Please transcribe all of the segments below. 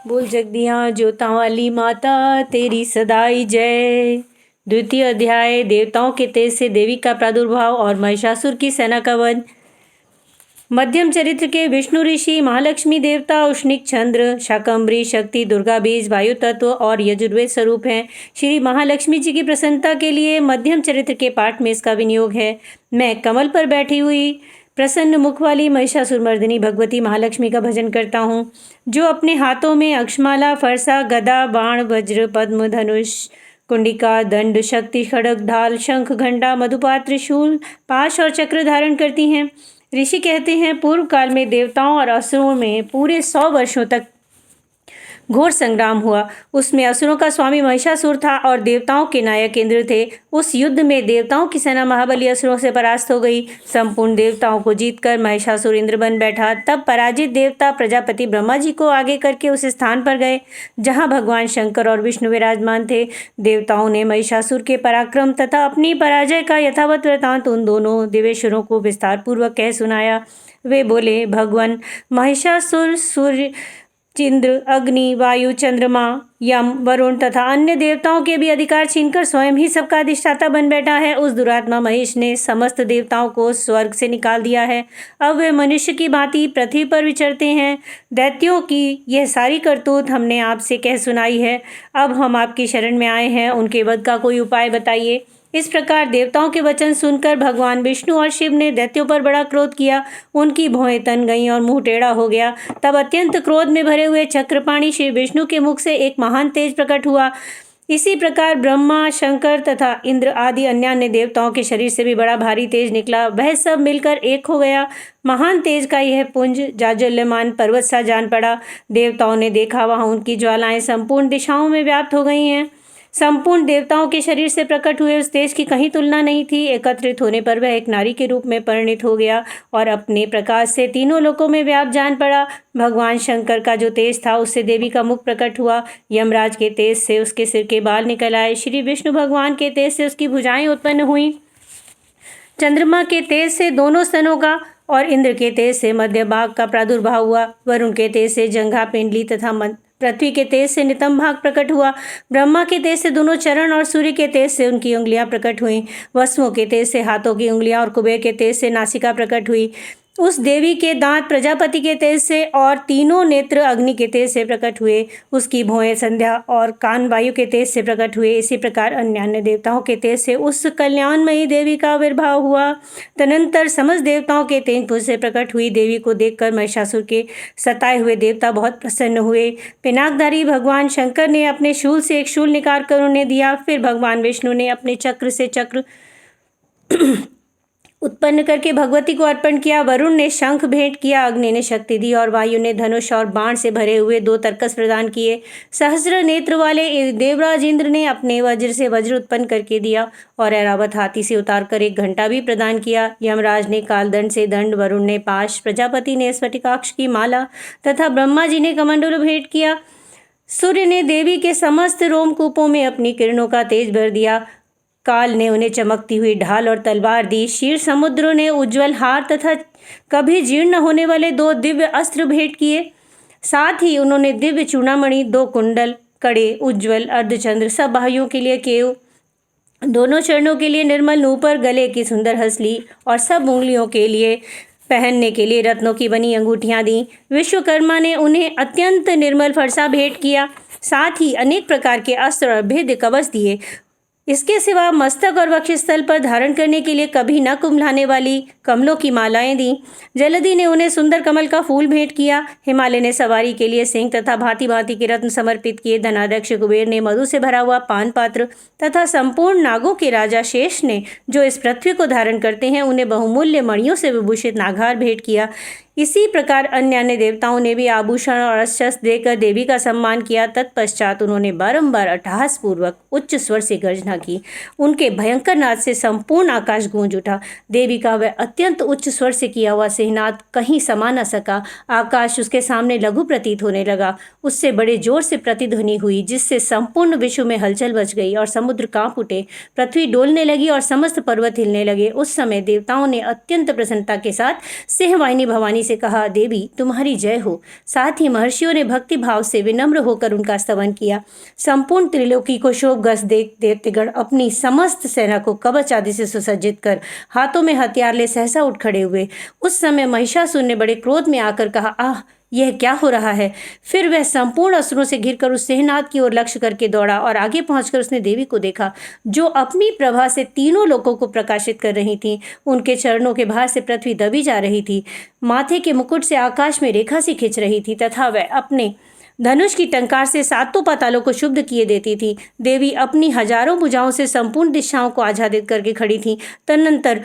बोल जगदियाँ ज्योतां वाली माता तेरी सदाई जय। द्वितीय अध्याय देवताओं के तेज से देवी का प्रादुर्भाव और महिषासुर की सेना का वध। मध्यम चरित्र के विष्णु ऋषि महालक्ष्मी देवता उष्णिक चंद्र शाकंभरी शक्ति दुर्गा बीज वायु तत्व और यजुर्वेद स्वरूप हैं। श्री महालक्ष्मी जी की प्रसन्नता के लिए मध्यम चरित्र के पाठ में इसका विनियोग है। मैं कमल पर बैठी हुई प्रसन्न मुख वाली महिषासुरमर्दिनी भगवती महालक्ष्मी का भजन करता हूँ, जो अपने हाथों में अक्षमाला फरसा गदा बाण वज्र पद्म धनुष कुंडिका दंड शक्ति खड़ग ढाल शंख घंटा मधुपात्र त्रिशूल पाश और चक्र धारण करती हैं। ऋषि कहते हैं, पूर्व काल में देवताओं और असुरों में पूरे 100 वर्षों तक घोर संग्राम हुआ। उसमें असुरों का स्वामी महिषासुर था और देवताओं के नायक इंद्र थे। उस युद्ध में देवताओं की सेना महाबली असुरों से परास्त हो गई। संपूर्ण देवताओं को जीतकर महिषासुर इंद्र बन बैठा। तब पराजित देवता प्रजापति ब्रह्मा जी को आगे करके उस स्थान पर गए जहाँ भगवान शंकर और विष्णु विराजमान थे। देवताओं ने महिषासुर के पराक्रम तथा अपनी पराजय का यथावत वृतांत उन दोनों देवेश्वरों को विस्तार पूर्वक कह सुनाया। वे बोले, भगवान महिषासुर सूर्य इंद्र अग्नि वायु चंद्रमा यम वरुण तथा अन्य देवताओं के भी अधिकार छीनकर स्वयं ही सबका अधिष्ठाता बन बैठा है। उस दुरात्मा महिष ने समस्त देवताओं को स्वर्ग से निकाल दिया है। अब वे मनुष्य की भांति पृथ्वी पर विचरते हैं। दैत्यों की यह सारी करतूत हमने आपसे कह सुनाई है। अब हम आपकी शरण में आए हैं, उनके वध का कोई उपाय बताइए। इस प्रकार देवताओं के वचन सुनकर भगवान विष्णु और शिव ने दैत्यों पर बड़ा क्रोध किया। उनकी भौहें तन गईं और मुंह टेढ़ा हो गया। तब अत्यंत क्रोध में भरे हुए चक्रपाणी श्री विष्णु के मुख से एक महान तेज प्रकट हुआ। इसी प्रकार ब्रह्मा शंकर तथा इंद्र आदि अन्य देवताओं के शरीर से भी बड़ा भारी तेज निकला। वह सब मिलकर एक हो गया। महान तेज का यह पुंज जाज्वल्यमान पर्वत सा जान पड़ा। देवताओं ने देखा, वहाँ उनकी ज्वालाएं संपूर्ण दिशाओं में व्याप्त हो गई हैं। संपूर्ण देवताओं के शरीर से प्रकट हुए उस तेज की कहीं तुलना नहीं थी। एकत्रित होने पर वह एक नारी के रूप में परिणित हो गया और अपने प्रकाश से तीनों लोकों में व्याप्त जान पड़ा। भगवान शंकर का जो तेज था उससे देवी का मुख प्रकट हुआ। यमराज के तेज से उसके सिर के बाल निकल आए। श्री विष्णु भगवान के तेज से उसकी भुजाएं उत्पन्न हुई। चंद्रमा के तेज से दोनों स्तनों का और इंद्र के तेज से मध्य भाग का प्रादुर्भाव हुआ। वरुण के तेज से जंघा पिंडली तथा पृथ्वी के तेज से नितंब भाग प्रकट हुआ। ब्रह्मा के तेज से दोनों चरण और सूर्य के तेज से उनकी उंगलियां प्रकट हुईं। वसुओं के तेज से हाथों की उंगलियां और कुबेर के तेज से नासिका प्रकट हुई। उस देवी के दांत प्रजापति के तेज से और तीनों नेत्र अग्नि के तेज से प्रकट हुए। उसकी भौहें संध्या और कान वायु के तेज से प्रकट हुए। इसी प्रकार अन्य देवताओं के तेज से उस कल्याणमयी देवी का आविर्भाव हुआ। तदनंतर समस्त देवताओं के तेज भुज से प्रकट हुई देवी को देखकर महिषासुर के सताए हुए देवता बहुत प्रसन्न हुए। पिनाकधारी भगवान शंकर ने अपने शूल से एक शूल निकाल कर उन्हें दिया। फिर भगवान विष्णु ने अपने चक्र से चक्र उत्पन्न करके भगवती को अर्पण किया। वरुण ने शंख भेंट किया, अग्नि ने शक्ति दी और वायु ने धनुष और बाण से भरे हुए 2 तरकस प्रदान किए। सहस्र नेत्र वाले देवराज इंद्र ने अपने वज्र से वज्र उत्पन्न करके दिया और ऐरावत हाथी से उतारकर एक घंटा भी प्रदान किया। यमराज ने कालदंड से दंड, वरुण ने पाश, प्रजापति ने स्फटिकाक्ष की माला तथा ब्रह्मा जी ने कमंडलू भेंट किया। सूर्य ने देवी के समस्त रोमकूपों में अपनी किरणों का तेज भर दिया। काल ने उन्हें चमकती हुई ढाल और तलवार दी। क्षीर समुद्रों ने उज्ज्वल हार तथा कभी जीर्ण न होने वाले 2 दिव्य अस्त्र भेंट किए। साथ ही उन्होंने दिव्य चूड़ामणि, 2 कुंडल, कड़े, उज्ज्वल अर्धचंद्र, सब बाहुओं के लिए केव, दोनों चरणों के लिए निर्मल नूपुर, गले की सुंदर हंसली और सब उंगलियों के लिए पहनने के लिए रत्नों की बनी अंगूठियां दी। विश्वकर्मा ने उन्हें अत्यंत निर्मल फरसा भेंट किया। साथ ही अनेक प्रकार के अस्त्र और भेद्य कवच दिए। इसके सिवा मस्तक और वक्षस्थल पर धारण करने के लिए कभी न कुम्भलाने वाली कमलों की मालाएं दी। जलधि ने उन्हें सुंदर कमल का फूल भेंट किया। हिमालय ने सवारी के लिए सिंह तथा भांति भांति के रत्न समर्पित किए। धनाध्यक्ष कुबेर ने मधु से भरा हुआ पान पात्र तथा संपूर्ण नागों के राजा शेष ने, जो इस पृथ्वी को धारण करते हैं, उन्हें बहुमूल्य मणियों से विभूषित नागार भेंट किया। इसी प्रकार अन्य देवताओं ने भी आभूषण और अस्त्र देकर देवी का सम्मान किया। तत्पश्चात उन्होंने बारंबार अट्टहास पूर्वक उच्च स्वर से गर्जना की। उनके भयंकर नाद से संपूर्ण आकाश गूंज उठा। देवी का वह अत्यंत उच्च स्वर से किया हुआ सिंहनाद कहीं समा न सका। आकाश उसके सामने लघु प्रतीत होने लगा। उससे बड़े जोर से प्रतिध्वनि हुई, जिससे संपूर्ण विश्व में हलचल मच गई और समुद्र कांप उठे। पृथ्वी डोलने लगी और समस्त पर्वत हिलने लगे। उस समय देवताओं ने अत्यंत प्रसन्नता के साथ सिंहवाहिनी भवानी से कहा, देवी तुम्हारी जय हो। साथ ही महर्षियों ने भक्ति भाव से विनम्र होकर उनका स्तवन किया। संपूर्ण त्रिलोकी को शोभग्रस्त देख देवतेगण अपनी समस्त सेना को कवच आदि से सुसज्जित कर हाथों में हथियार ले सहसा उठ खड़े हुए। उस समय महिषासुर ने बड़े क्रोध में आकर कहा, आह यह क्या हो रहा है। फिर वह संपूर्ण असुरों से घिरकर उस सिंहनाद की ओर लक्ष्य करके दौड़ा और आगे पहुंचकर उसने देवी को देखा, जो अपनी प्रभा से तीनों लोकों को प्रकाशित कर रही थी। उनके चरणों के भार से पृथ्वी दबी जा रही थी, माथे के मुकुट से आकाश में रेखा सी खिंच रही थी तथा वह अपने धनुष की टंकार से सातों पातालों को शुद्ध किए देती थी। देवी अपनी हजारों भुजाओं से संपूर्ण दिशाओं को आच्छादित करके खड़ी थी। तदनंतर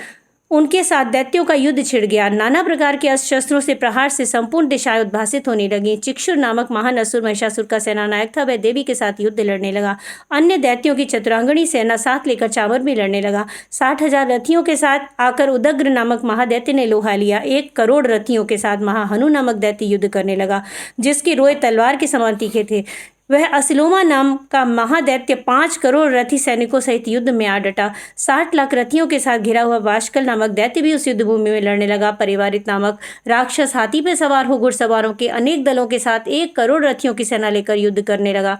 उनके साथ दैत्यों का युद्ध छिड़ गया। नाना प्रकार के अस्त्र शस्त्रों से प्रहार से संपूर्ण दिशाएं उद्भासित होने लगी। चिक्षुर नामक महान असुर महिषासुर का सेनानायक था, वह देवी के साथ युद्ध लड़ने लगा। अन्य दैत्यों की चतुरांगणी सेना साथ लेकर चामर में लड़ने लगा। 60,000 रथियों के साथ आकर उदग्र नामक महादैत्य ने लोहा लिया। 1 करोड़ रथियों के साथ महाहनु नामक दैत्य युद्ध करने लगा, जिसके रोए तलवार के समान तीखे थे। वह असिलोमा नाम का महादैत्य 5 करोड़ रथी सैनिकों सहित युद्ध में आ डटा। 60 लाख रथियों के साथ घिरा हुआ वाशकल नामक दैत्य भी उस युद्ध भूमि में लड़ने लगा। परिवारित नामक राक्षस हाथी पर सवार हो घुड़सवारों के अनेक दलों के साथ 1 करोड़ रथियों की सेना लेकर युद्ध करने लगा।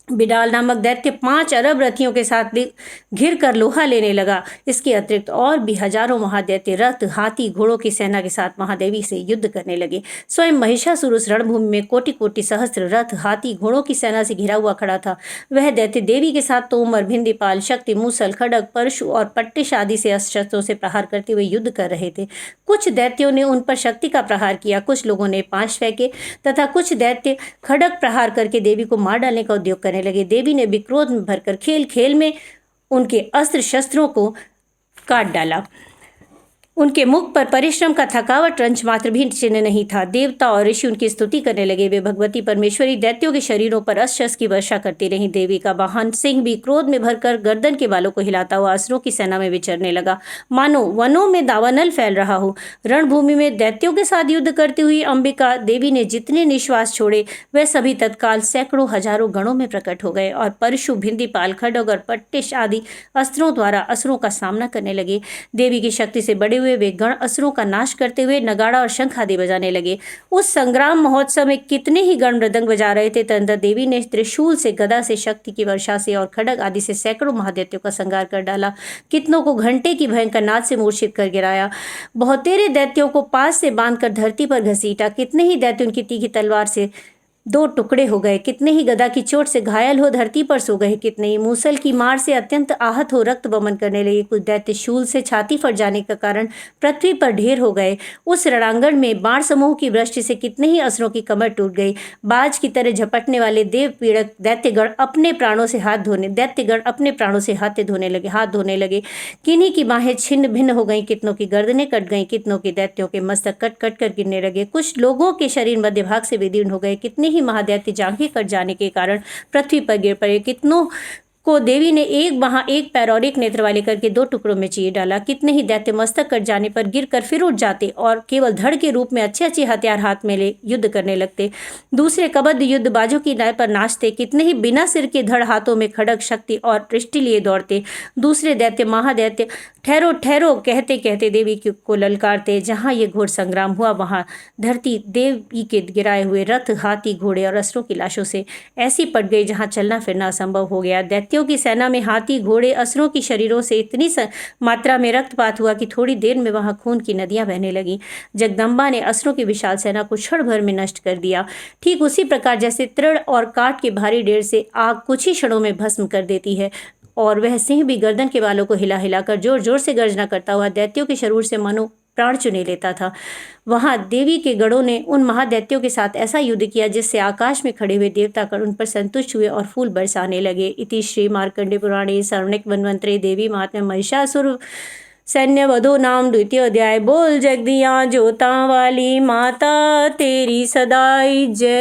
बिडाल नामक दैत्य 5 अरब रथियों के साथ घिर कर लोहा लेने लगा। इसके अतिरिक्त और भी हजारों महादैत्य रथ, हाथी, घोड़ों की सेना के साथ महादेवी से युद्ध करने लगे। स्वयं महिषासुर उस रणभूमि में कोटि कोटि सहस्त्र रथ, हाथी, घोड़ों की सेना से घिरा हुआ खड़ा था। वह दैत्य देवी के साथ तोमर, भिंदीपाल, शक्ति, मूसल, खड्ग, परशु और पट्टिश आदि से अस्त्र शस्त्रों से प्रहार करते हुए युद्ध कर रहे थे। कुछ दैत्यों ने उन पर शक्ति का प्रहार किया, कुछ लोगों ने पाश फेंके तथा कुछ दैत्य खड्ग प्रहार करके देवी को मार डालने का उद्योग करने लगे। देवी ने विक्रोध में भरकर खेल खेल में उनके अस्त्र शस्त्रों को काट डाला। उनके मुख पर परिश्रम का थकावट रंच मात्र भी चिन्ह नहीं था। देवता और ऋषि उनकी स्तुति करने लगे। वे भगवती परमेश्वरी दैत्यों के शरीरों पर अस्त्र शस्त्र की वर्षा करती रहीं। देवी का वाहन सिंह भी क्रोध में भरकर गर्दन के बालों को हिलाता हुआ असुरों की सेना में विचरने लगा, मानो वनों में दावानल फैल रहा हो। रणभूमि में दैत्यों के साथ युद्ध करती हुई अंबिका देवी ने जितने निश्वास छोड़े, वह सभी तत्काल सैकड़ों हजारों गणों में प्रकट हो गए और परशु, भिंदीपाल, खड्ग और पट्टिश आदि अस्त्रों द्वारा असुरों का सामना करने लगे। देवी की शक्ति से बड़े वे गण असुरों का नाश करते हुए नगाड़ा और शंख आदि बजाने लगे। उस संग्राम महोत्सव में कितने ही गण मृदंग बजा रहे थे। तदनंतर देवी ने त्रिशूल से, गदा से, शक्ति की वर्षा से और खड्ग आदि से सैकड़ों महादैत्यों का संहार कर डाला। कितनों को घंटे की भयंकर नाद से मूर्छित कर गिराया। बहुतेरे दैत्यों को पास से बांधकर धरती पर घसीटा। कितने ही दैत्य उनकी तीखी तलवार से 2 टुकड़े हो गए। कितने ही गदा की चोट से घायल हो धरती पर सो गए। कितने ही मूसल की मार से अत्यंत आहत हो रक्त बमन करने लगे। कुछ दैत्य शूल से छाती फट जाने के कारण पृथ्वी पर ढेर हो गए। उस रणांगण में बाण समूह की वृष्टि से कितने ही असुरों की कमर टूट गई। बाज की तरह झपटने वाले देव पीड़क दैत्यगण अपने प्राणों से हाथ धोने लगे। किन्हीं की बाहें छिन्न भिन्न हो गई, कितनों की गर्दनें कट गईं, कितनों के दैत्यों के मस्तक कट कट कर गिरने लगे। कुछ लोगों के शरीर मध्य भाग से विदीर्ण हो गए। कितने महादैत्य जांघें कट जाने के कारण पृथ्वी पर गिर पड़े। कितनों को देवी ने एक बाह, एक पैर और एक नेत्र वाले करके 2 टुकड़ों में चीर डाला। कितने ही दैत्य मस्तक कट जाने पर गिरकर फिर उठ जाते और केवल धड़ के रूप में अच्छे अच्छे हथियार हाथ में ले युद्ध करने लगते। दूसरे कबद्ध युद्ध बाजों की नाय पर नाचते। कितने ही बिना सिर के धड़ हाथों में खड्ग, शक्ति और दृष्टि लिए दौड़ते। दूसरे दैत्य महादैत्य ठहरो ठहरो कहते कहते देवी को ललकारते। जहाँ ये घोर संग्राम हुआ वहाँ धरती देवी के गिराए हुए रथ, हाथी, घोड़े और असुरों की लाशों से ऐसी पट गई जहाँ चलना फिरना असंभव हो गया। दैत्यों की सेना में हाथी, घोड़े, असुरों की शरीरों से इतनी मात्रा में रक्तपात हुआ कि थोड़ी देर में वहाँ खून की नदियां बहने लगीं। जगदम्बा ने असुरों की विशाल सेना को क्षण भर में नष्ट कर दिया। ठीक उसी प्रकार जैसे तृण और काठ के भारी ढेर से आग कुछ ही क्षणों में भस्म कर देती है, और वह सिंह भी गर्दन के बालों को हिला हिलाकर जोर जोर से गर्जना करता हुआ दैत्यों के शरीर से मनो प्राण चुने लेता था। वहां देवी के गणों ने उन महादैत्यों के साथ ऐसा युद्ध किया जिससे आकाश में खड़े हुए देवतागण उन पर संतुष्ट हुए और फूल बरसाने लगे। इति श्री मार्कंडे पुराणे शरण्यक मन्वंतरे देवी महात्म्य महिषासुर सैन्य वधो नाम 2 अध्याय। बोल जगदियाँ जोता वाली माता तेरी सदाई जय।